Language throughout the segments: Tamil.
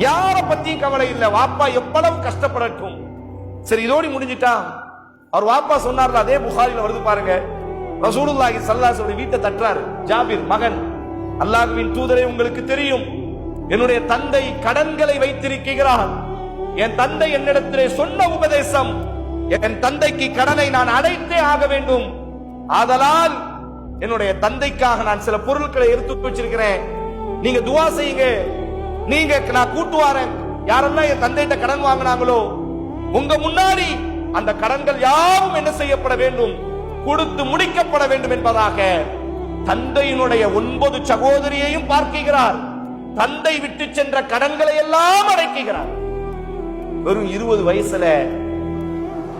யார பத்தியும் கவலை இல்லை. வாப்பா எவ்வளவு கஷ்டப்படட்டும். சரி, இதோடி முடிஞ்சிட்டா. அவர் வாப்பா சொன்னார்ல, அதே புகாரில வருது பாருங்க. ரசூலுல்லாஹி ஸல்லல்லாஹு அலைஹி வஸல்லம் வீட்டை தட்டுறாரு. ஜாபிர், மகன், அல்லாஹ்வின் தூதரை, உங்களுக்கு தெரியும் என்னுடைய தந்தை கடன்களை வைத்திருக்கிறார். என் தந்தை என்னிடத்திலே சொன்ன உபதேசம், என் தந்தைக்கு கடனை நான் அடைத்தே ஆக வேண்டும். ஆதலால் என்னுடைய தந்தைக்காக நான் சில பொருட்களை எடுத்து வச்சிருக்கிறேன். நீங்க துஆ செய்யுங்க. நீங்க, நான் கூட்டுவாரன், யாரெல்லாம் என் தந்தைகிட்ட கடன் வாங்கினாங்களோ உங்க முன்னாடி அந்த கடன்கள் யாவும் என்ன செய்யப்பட வேண்டும், கொடுத்து முடிக்கப்பட வேண்டும் என்பதாக தந்தையினுடைய 9 சகோதரியையும் பார்க்கிறார். தந்தை விட்டு சென்ற கடன்களை எல்லாம் அடைக்கிறார். வெறும் 20 வயசுல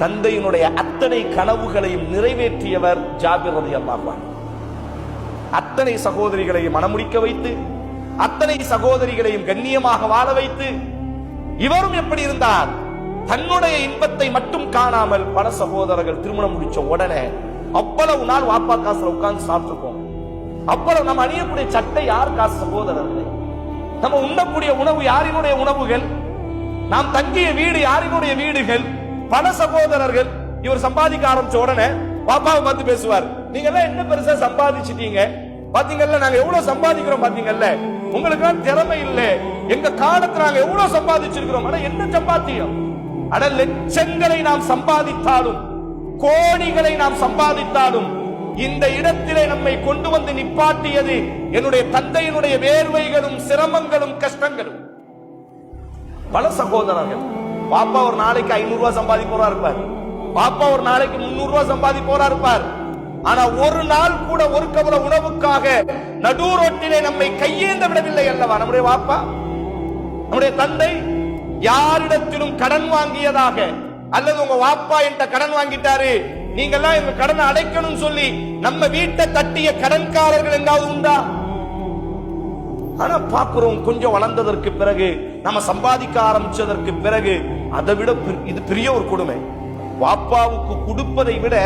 தந்தையினுடைய அத்தனை கனவுகளையும் நிறைவேற்றியவர் ஜாபிர் ரலியல்லாஹு அன்ஹு. அத்தனை சகோதரிகளையும் மனமுடிக்க வைத்து, அத்தனை சகோதரிகளையும் கண்ணியமாக வாழ வைத்து, இவரும் எப்படி இருந்தார், தன்னுடைய இன்பத்தை மட்டும் காணாமல் பல சகோதரர்கள் திருமணம் முடிச்ச உடனே அவ்வளவு நாள் வாப்பா காசுல உட்கார்ந்து சாப்பிட்டுருக்கோம். அவ்வளவு நம்ம அணியக்கூடிய சட்டை யார் காசு சகோதரர்களே, நம்ம உண்ணக்கூடிய உணவு யாரினுடைய உணவுகள், நாம் தங்கிய வீடு யாரினுடைய வீடுகள். பல சகோதரர்கள் இவர் சம்பாதிக்க ஆரம்பிச்ச உடனே பாப்பாவை பார்த்து பேசுவார், நீங்க எல்லாம் என்ன பெருசா சம்பாதிச்சிட்டீங்க பாத்தீங்கல்ல, நாங்க எவ்வளவு சம்பாதிக்கிறோம் பாத்தீங்கல்ல, உங்களுக்கு திறமை இல்ல, எங்க காலத்துல நாங்க எவ்வளவு சம்பாதிச்சிருக்கிறோம். ஆனா என்ன சம்பாத்தியம், ஆனா லட்சங்களை நாம் சம்பாதித்தாலும், கோடிகளை நாம் சம்பாதித்தாலும், இந்த இடத்திலே நம்மை கொண்டு வந்து நிப்பாட்டியது என்னுடைய தந்தையினுடைய வேர்வைகளும் சிரமங்களும் கஷ்டங்களும். பல சகோதரர்கள், பாப்பா ஒரு நாளைக்கு 500 ரூபாய் சம்பாதிப்போரா இருப்பார், பாப்பா ஒரு நாளைக்கு 300 ரூபாய் சம்பாதிப்போரா இருப்பார். ஆனா ஒரு நாள் கூட ஒரு கவல உணவுக்காக நடு ரோட்டிலே நம்மை கையேந்த விடவில்லை அல்லவா நம்முடைய பாப்பா. நம்முடைய தந்தை யாரிடத்திலும் கடன் வாங்கியதாக, அல்லது உங்க வாப்பா என்கிட்ட கடன் வாங்கிட்டாரு, நீங்க எல்லாம் எங்க கடனை அடைக்கணும் சொல்லி நம்ம வீட்டை தட்டிய கடன்காரர்கள் எங்காவது உண்டா? ஆனா பாக்குறோம், கொஞ்சம் வளர்ந்ததற்கு பிறகு, நம்ம சம்பாதிக்க ஆரம்பிச்சதற்கு பிறகு, அதை விட இது பெரிய ஒரு கொடுமை. வாப்பாவுக்கு கொடுப்பதை விட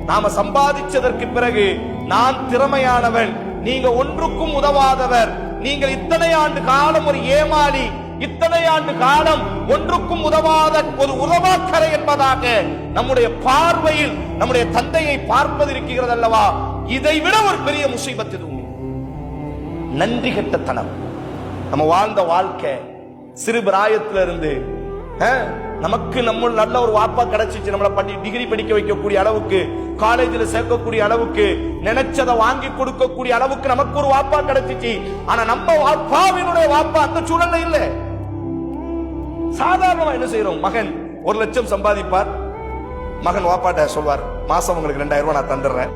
நாம சம்பாதிச்சதற்கு பிறகு, நான் திறமையானவன், நீங்க ஒன்றுக்கும் உதவாதவர், நீங்கள் இத்தனை ஆண்டு காலம் ஒரு ஏமாளி, இத்தனை ஆண்டு காலம் ஒன்றுக்கும் உதவாத ஒரு உதவாக்கரை என்பதாக நம்முடைய பார்வையில் நம்முடைய தந்தையை பார்ப்பது இருக்கிறது அல்லவா. இதை விட ஒரு பெரிய முசீபத் எதுவும். நன்றி கெட்டத்தனம். நம்ம வாழ்ந்த வாழ்க்கை சிறு பிராயத்துல இருந்து நமக்கு நம்ம நல்ல ஒரு வாப்பா கிடைச்சிச்சு, நம்மளை டிகிரி படிக்க வைக்கக்கூடிய அளவுக்கு, காலேஜில் சேர்க்கக்கூடிய அளவுக்கு, நினைச்சதை வாங்கி கொடுக்கக்கூடிய அளவுக்கு நமக்கு ஒரு வாப்பா கிடைச்சிச்சு. ஆனா நம்ம வாப்பாவினுடைய வாப்பா அந்த சூழல்ல இல்ல. சாதாரணமா என்ன செய்யறோம், மகன் 1 லட்சம் சம்பாதிப்பார், மகன் வாப்பாட்ட சொல்வார், மாசம் உங்களுக்கு 2000 ரூபாய் நான் தந்துடுறேன்,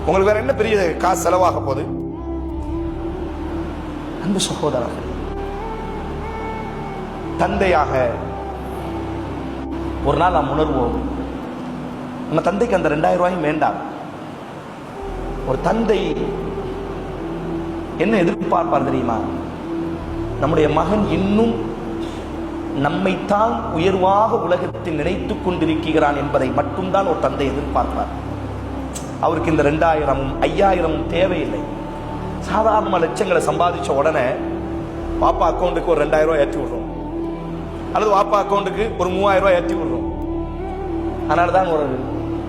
உங்களுக்கு வேற என்ன பெரிய காசு செலவாக போகுது. அன்பு சகோதரர்கள், தந்தையாக ஒரு நாள் நாம் உணர்வோம், நம்ம தந்தைக்கு அந்த 2000 ரூபாயும் வேண்டாம். ஒரு தந்தை என்ன எதிர்பார்ப்பார் தெரியுமா, நம்முடைய மகன் இன்னும் நம்மைத்தான் உயர்வாக உலகத்தில் நினைத்துக் கொண்டிருக்கிறான் என்பதை மட்டும்தான் ஒரு தந்தை எதிர்பார்ப்பார். அவருக்கு இந்த 2000 5000 தேவையில்லை. சாதாரண லட்சங்களை சம்பாதிச்ச உடனே பாப்பா அக்கௌண்ட்டுக்கு ஒரு 2000 ரூபாய் ஏற்றி விடுறோம், அல்லது வாப்பா அக்கௌண்ட்டுக்கு ஒரு 3000 ரூபாய் ஏற்றி விடுறோம். அதனால்தான் ஒரு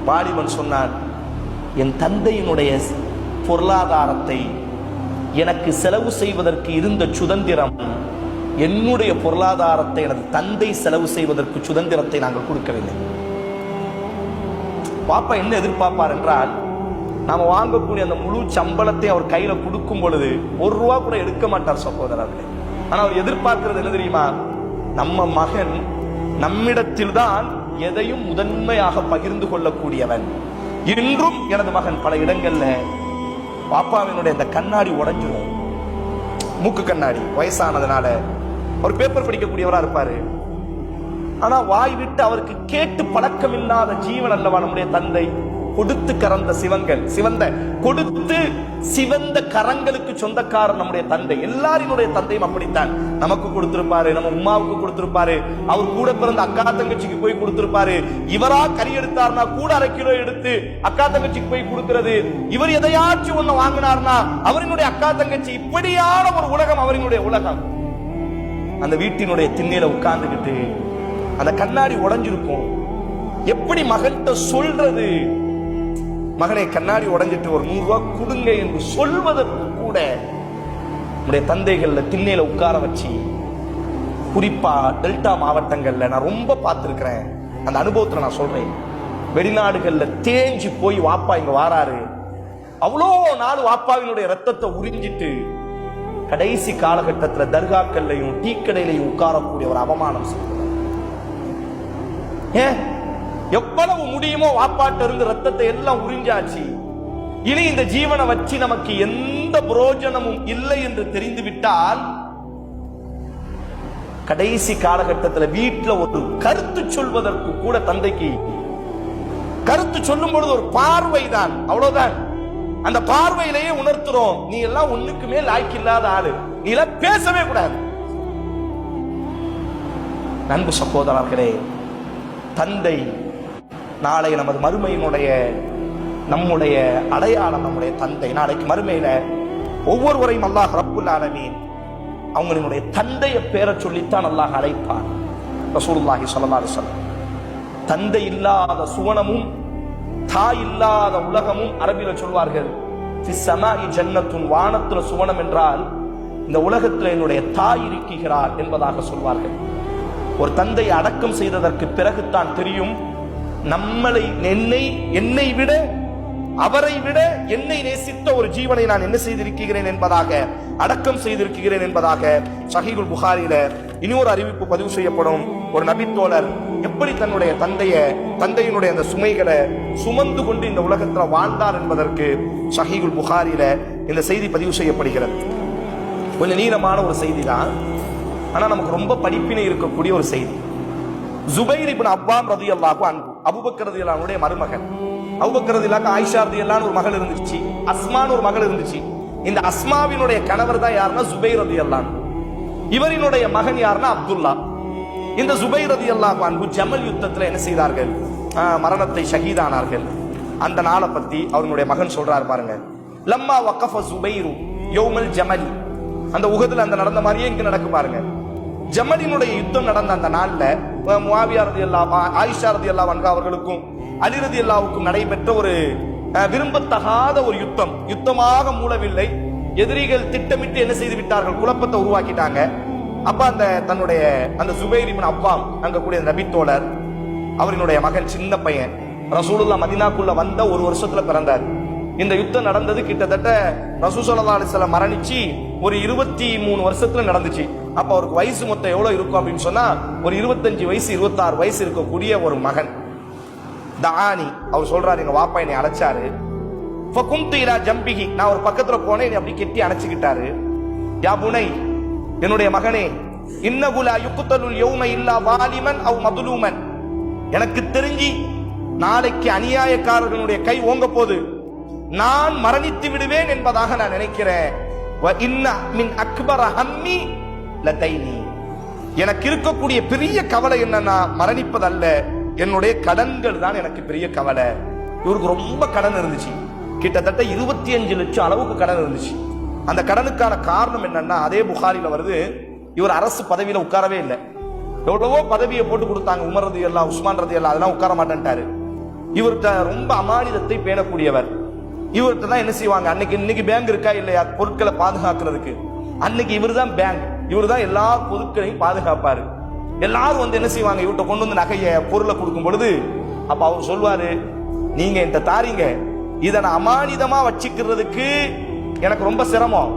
வாலிபன் சொன்னான், என் தந்தையினுடைய பொருளாதாரத்தை எனக்கு செலவு செய்வதற்கு இருந்த சுதந்திரம், என்னுடைய பொருளாதாரத்தை எனது தந்தை செலவு செய்வதற்கு சுதந்திரத்தை நாங்கள் கொடுக்கவில்லை. பாப்பா என்ன எதிர்பார்ப்பார் என்றால், நாம வாங்கக்கூடிய அந்த முழு சம்பளத்தை அவர் கையில கொடுக்கும் பொழுது 1 ரூபா கூட எடுக்க மாட்டார் சகோதரர்களே. ஆனா அவர் எதிர்பார்க்கிறது என்ன தெரியுமா, நம்ம மகன் நம்மிடத்தில் தான் எதையும் முதன்மையாக பகிர்ந்து கொள்ளக்கூடியவன். இன்றும் எனது மகன் பல இடங்கள்ல பாப்பாவினுடைய அந்த கண்ணாடி உடைஞ்சிடும், மூக்கு கண்ணாடி, வயசானதுனால அவர் பேப்பர் படிக்கக்கூடியவரா இருப்பாரு. ஆனா வாய் விட்டு அவருக்கு கேட்டு பழக்கம் இல்லாத ஜீவன் அல்லவா நம்முடைய தந்தை. கொடுத்து கறந்த கொடுத்து சிவந்த கரங்களுக்கு சொந்தக்காரர் நம்முடைய தந்தை. எல்லாரினுடைய தந்தையும் அப்படித்தான். நமக்கு கொடுத்திருப்பாரு, நம்ம உமாவுக்கு கொடுத்திருப்பாரு, அவர் கூட பிறந்த அக்கா தங்கச்சிக்கு போய் கொடுத்திருப்பாரு. இவரா கறி எடுத்தார்னா கூட 1/2 கிலோ எடுத்து அக்கா தங்கச்சிக்கு போய் கொடுக்கிறது. இவர் எதையாச்சும் ஒண்ணு வாங்கினார்னா அவரினுடைய அக்கா தங்கச்சி. இப்படியான ஒரு உலகம் அவரினுடைய உலகம். அந்த வீட்டினுடைய திண்ணையில உட்கார்ந்துகிட்டு அந்த கண்ணாடி உடைஞ்சிருக்கும். எப்படி மகன்கிட்ட சொல்றது? மகனை கண்ணாடி உடைஞ்சிட்டு ஒரு 100 ரூபாய் கொடுங்க என்று சொல்வதற்கு கூட நம்முடைய தந்தைகள்ல திண்ணையில உட்கார வச்சு, குறிப்பா டெல்டா மாவட்டங்கள்ல நான் ரொம்ப பார்த்திருக்கிறேன். அந்த அனுபவத்துல நான் சொல்றேன். வெளிநாடுகள்ல தேஞ்சு போய் வாப்பா இங்க வாராரு, அவ்வளோ நாள் வாப்பாவினுடைய ரத்தத்தை உறிஞ்சிட்டு கடைசி காலகட்டத்தில் தர்காக்கள்லையும் டீ கடையிலையும் உட்காரக்கூடிய ஒரு அவமானம் செய்கிறார். எவ்வளவு முடியுமோ வாப்பாட்ட இருந்து ரத்தத்தை எல்லாம் உறிஞ்சாச்சு. இனி இந்த ஜீவனை வச்சு நமக்கு எந்த பிரயோஜனமும் இல்லை என்று தெரிந்து விட்டால் கடைசி காலகட்டத்தில் வீட்டில் ஒரு கருத்து சொல்வதற்கு கூட தந்தைக்கு கருத்து சொல்லும் பொழுது ஒரு பார்வை தான், அவ்வளவுதான். அந்த பார்வையிலேயே உணர்த்துறோம், நீ எல்லாம் ஒண்ணுக்குமே லாய்க்கு இல்லாத ஆளு, நீ எல்லாம் பேசவே கூடாது. அன்பு சகோதரர்களே, தந்தை நாளை நமது மறுமையினுடைய நம்முடைய அடையாளம். நம்முடைய தந்தை நாளைக்கு மறுமையில ஒவ்வொருவரையும் அல்லாஹ் ரப்புல் ஆலமீன் அவங்களுடைய தந்தைய பேரை சொல்லித்தான் அல்லாஹ் அழைப்பார். ரசூலுல்லாஹி ஸல்லல்லாஹு அலைஹி வஸல்லம், தந்தை இல்லாத சுவனமும் தாய் இல்லாத உலகமும் அரபில சொல்வார்கள். ஜன்னத்துன், வானத்துல சுவனம் என்றால் இந்த உலகத்தில் என்னுடைய தாய் இருக்கிறார் என்பதாக சொல்வார்கள். ஒரு தந்தை அடக்கம் செய்ததற்கு பிறகுதான் தெரியும் நம்மளை என்னை விட அவரை விட என்னை நேசித்த ஒரு ஜீவனை நான் என்ன செய்திருக்கிறேன் என்பதாக, அடக்கம் செய்திருக்கிறேன் என்பதாக சஹீஹுல் புகாரில இன்னொரு அறிவிப்பு பதிவு செய்யப்படும். ஒரு நபித்தோழர் எப்படி தன்னுடைய தந்தையினுடைய அந்த சுமைகளை சுமந்து கொண்டு இந்த உலகத்தில் வாழ்ந்தார் என்பதற்கு சஹீஹுல் புகாரில இந்த செய்தி பதிவு செய்யப்படுகிறது. கொஞ்சம் நீளமான ஒரு செய்தி தான், ஆனா நமக்கு ரொம்ப படிப்பினை இருக்கக்கூடிய ஒரு செய்தி. ஜுபைர் இப்னு அவ்வாம் ரலியல்லாஹு அன்ஹு, அபூபக்கர் ரலியல்லாஹு அன்ஹுடைய மருமகன். அபூபக்கர் ரலியல்லாஹு ஆயிஷா ரலியல்லாஹு ஒரு மகள் இருந்துச்சு, அஸ்மான்னு ஒரு மகள் இருந்துச்சு. இந்த அஸ்மாவினுடைய கணவர் தான் யாருன்னா ஜுபைர் ரலியல்லாஹு. இவரினுடைய மகன் யாருன்னா அப்துல்லா. இந்த ஜுபைர் ரலியல்லாஹு அன்ஹு ஜமல் யுத்தத்தில் என்ன செய்தார்கள்? மரணத்தை ஷஹீதானார்கள். அந்த நாளை பத்தி அவருடைய மகன் சொல்றாரு பாருங்க. லம்மா வக்கஃப ஜுபைரு யௌமல் ஜமல், அந்த உஹதுல அந்த நடந்த மாதிரியே இங்க நடக்கு பாருங்க. ஜமலினுடைய யுத்தம் நடந்த அந்த நாள்ல முஆவியா ரலியல்லாஹு, ஆயிஷா ரலியல்லாஹு அன்ஹா அவர்களுக்கும் அலி ரலியல்லாஹுக்கும் நடைபெற்ற ஒரு விரும்பத்தகாத ஒரு யுத்தமாக மூலவில்லை. எதிரிகள் திட்டமிட்டு என்ன செய்து விட்டார்கள்? குழப்பத்தை உருவாக்கிட்டாங்க. அப்ப தன்னுடைய அந்த ஜுபைர் இப்னு அவ்வாம், அங்க கூடிய நபித்தோழர், அவரினுடைய மகன், சின்ன பையன், ரசூலுல்லாஹ் மதீனாக்குள்ள வந்த 1 வருஷத்துல பிறந்தார். இந்த யுத்தம் நடந்தது கிட்டத்தட்ட ரசூல் ஸல்லல்லாஹு அலைஹி வஸல்லம் மரணிச்சு ஒரு 23 வருஷத்துல நடந்துச்சு. அப்ப அவருக்கு வயசு மொத்தம் எவ்வளவு இருக்கும் அப்படின்னு சொன்னா ஒரு 25 வயசு 26 வயசு இருக்கக்கூடிய ஒரு மகன். தானி, அவர் சொல்றாரு, எங்க வாப்பா என்னை அழைச்சாரு. ஃபகும்து இலா ஜம்பிஹி, நான் ஒரு பக்கத்துல போனேன், என்னை அப்படி கெட்டி அணைச்சுக்கிட்டாரு. யா புனை, என்னுடைய மகனே, இன்னஹு லா யுக்தலுல் யௌம இல்லா வாலிமன் அவ் மதுலூமன், எனக்கு தெரிஞ்சு நாளைக்கு அநியாயக்காரர்களுடைய கை ஓங்க போது நான் மரணித்து விடுவேன் என்பதாக நான் நினைக்கிறேன். வ இன்ன மின் அக்பர ஹம்மி லதைனி, எனக்கு இருக்கக்கூடிய பெரிய கவலை என்னன்னா மரணிப்பதல்ல, என்னுடைய கடன்கள் தான் எனக்கு பெரிய கவலை. இவருக்கு ரொம்ப கடன் இருந்துச்சு, கிட்டத்தட்ட 25 லட்சம் அளவுக்கு கடன் இருந்துச்சு. அந்த கடனுக்கான காரணம் என்னன்னா, அதே புகாரில வருது, இவர் அரசு பதவியில உட்காரவே இல்லை. எவ்வளவோ பதவியை போட்டு கொடுத்தாங்க, உமர் ரலியல்லாஹு, உஸ்மான் ரலியல்லாஹு, அதெல்லாம் உட்கார மாட்டேன்ட்டாரு. இவர்கிட்ட ரொம்ப அமானிதத்தை பேணக்கூடியவர். இவர்கிட்ட தான் என்ன செய்வாங்க, இன்னைக்கு பேங்க் இருக்கா இல்லையா பொருட்களை பாதுகாக்கிறதுக்கு, அன்னைக்கு இவர் தான் பேங்க், இவர் தான் எல்லா பொருட்களையும் பாதுகாப்பாரு. எல்லாரும் வந்து என்ன செய்வாங்க, இவர்கிட்ட கொண்டு வந்து நகைய பொருளை கொடுக்கும் பொழுது அப்ப அவர் சொல்வாரு, நீங்க இந்த தாரீங்க, இதை நான் அமானிதமா வச்சுக்கிறதுக்கு எனக்கு ரொம்ப சிரமம்,